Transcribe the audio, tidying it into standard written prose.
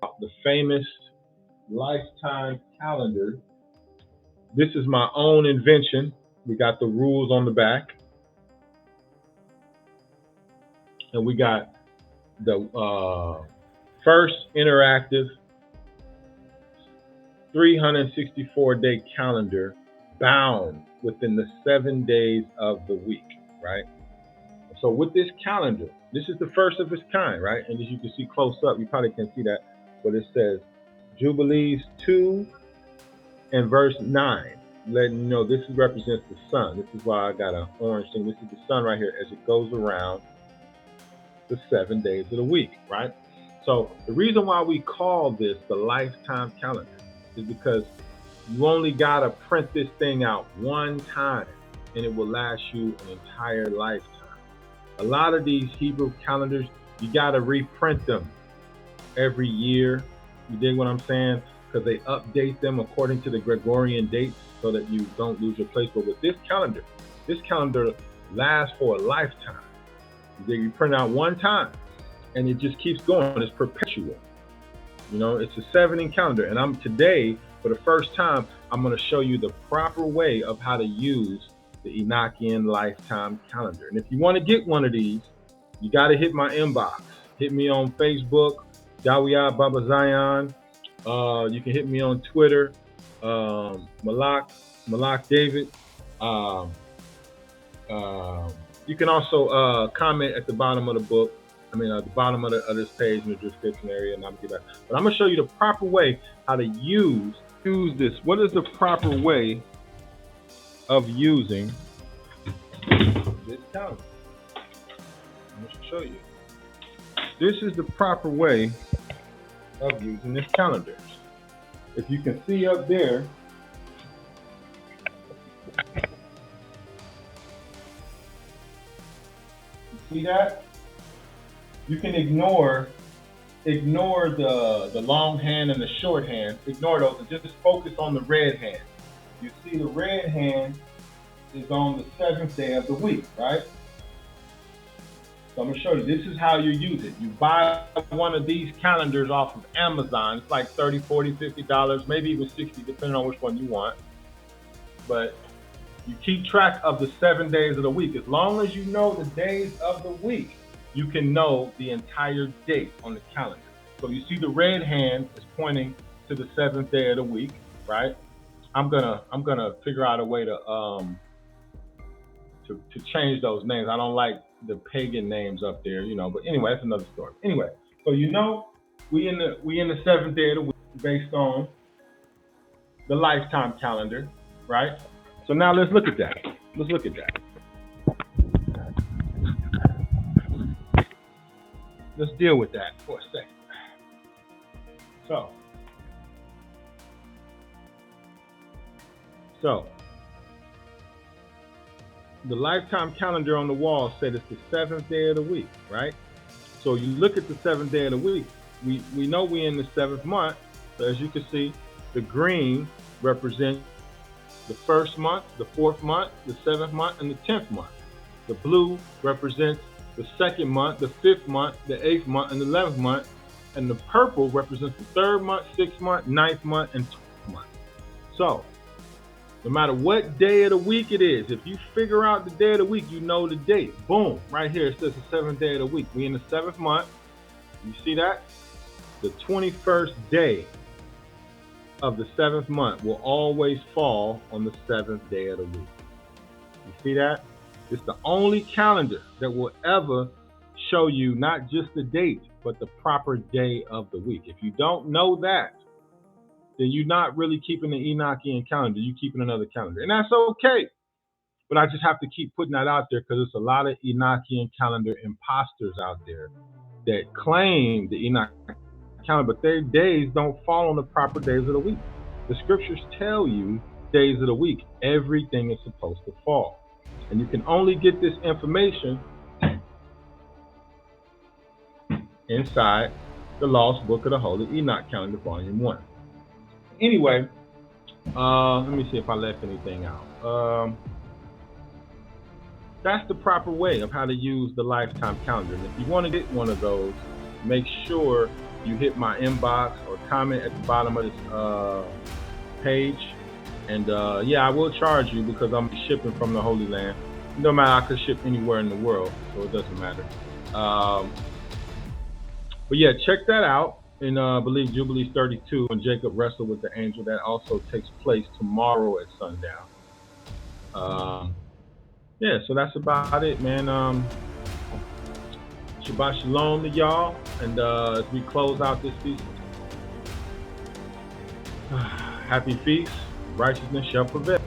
the famous lifetime calendar. This is my own invention. We got the rules on the back, and we got the first interactive 364-day calendar bound within the 7 days of the week, right? So with this calendar, this is the first of its kind, right? And as you can see close up, you probably can't see that, but it says Jubilees 2 and verse 9, letting you know this represents the sun. This is why I got an orange thing. This is the sun right here as it goes around the 7 days of the week, right? So the reason why we call this the lifetime calendar is because you only got to print this thing out one time and it will last you an entire lifetime. A lot of these Hebrew calendars, you got to reprint them every year. You dig what I'm saying? Because they update them according to the Gregorian dates so that you don't lose your place. But with this calendar lasts for a lifetime. You print out one time and it just keeps going. It's perpetual. You know, it's a 7 calendar. And today, for the first time, I'm going to show you the proper way of how to use the Enochian lifetime calendar. And if you want to get one of these, you got to hit my inbox. Hit me on Facebook, Dawiyah Baba Zion. You can hit me on Twitter, malakdavid. You can also comment at the bottom of the book. At the bottom of this page in the description area, and I'll get back. But I'm gonna show you the proper way how to use this. What is the proper way of using this calendar? I'm gonna show you. This is the proper way of using this calendar. If you can see up there, you see that? You can ignore the long hand and the short hand. Ignore those and just focus on the red hand. You see the red hand is on the 7th day of the week, right? So I'm going to show you. This is how you use it. You buy one of these calendars off of Amazon. It's like $30, $40, $50, maybe even $60, depending on which one you want. But you keep track of the 7 days of the week. As long as you know the days of the week, you can know the entire date on the calendar. So you see the red hand is pointing to the 7th day of the week, right? I'm gonna figure out a way to change those names. I don't like the pagan names up there, you know. But anyway, that's another story. Anyway, so you know we in the 7th day of the week based on the lifetime calendar, right? So now let's look at that. Let's look at that. Let's deal with that for a second. So the lifetime calendar on the wall said it's the 7th day of the week, right? So you look at the 7th day of the week. We know we're in the 7th month. So as you can see, the green represents the 1st month, the 4th month, the 7th month, and the 10th month. The blue represents the 2nd month, the 5th month, the 8th month, and the 11th month. And the purple represents the 3rd month, 6th month, 9th month, and 12th month. So no matter what day of the week it is, if you figure out the day of the week, you know the date. Boom, right here it says the 7th day of the week. We in the 7th month. You see that? The 21st day of the 7th month will always fall on the 7th day of the week. You see that? It's the only calendar that will ever show you not just the date, but the proper day of the week. If you don't know that, then you're not really keeping the Enochian calendar. You're keeping another calendar. And that's okay. But I just have to keep putting that out there because there's a lot of Enochian calendar imposters out there that claim the Enoch calendar, but their days don't fall on the proper days of the week. The scriptures tell you days of the week, everything is supposed to fall. And you can only get this information inside the Lost Book of the Holy Enoch Calendar, Volume 1. Anyway, let me see if I left anything out. That's the proper way of how to use the lifetime calendar. And if you want to get one of those, make sure you hit my inbox or comment at the bottom of this page. And yeah, I will charge you because I'm shipping from the Holy Land. No matter, I could ship anywhere in the world, so it doesn't matter. But yeah, check that out. In I believe Jubilees 32, when Jacob wrestled with the angel, that also takes place tomorrow at sundown. Yeah, so that's about it, man. Shabbat shalom to y'all, and as we close out this feast, happy feast, righteousness shall prevail.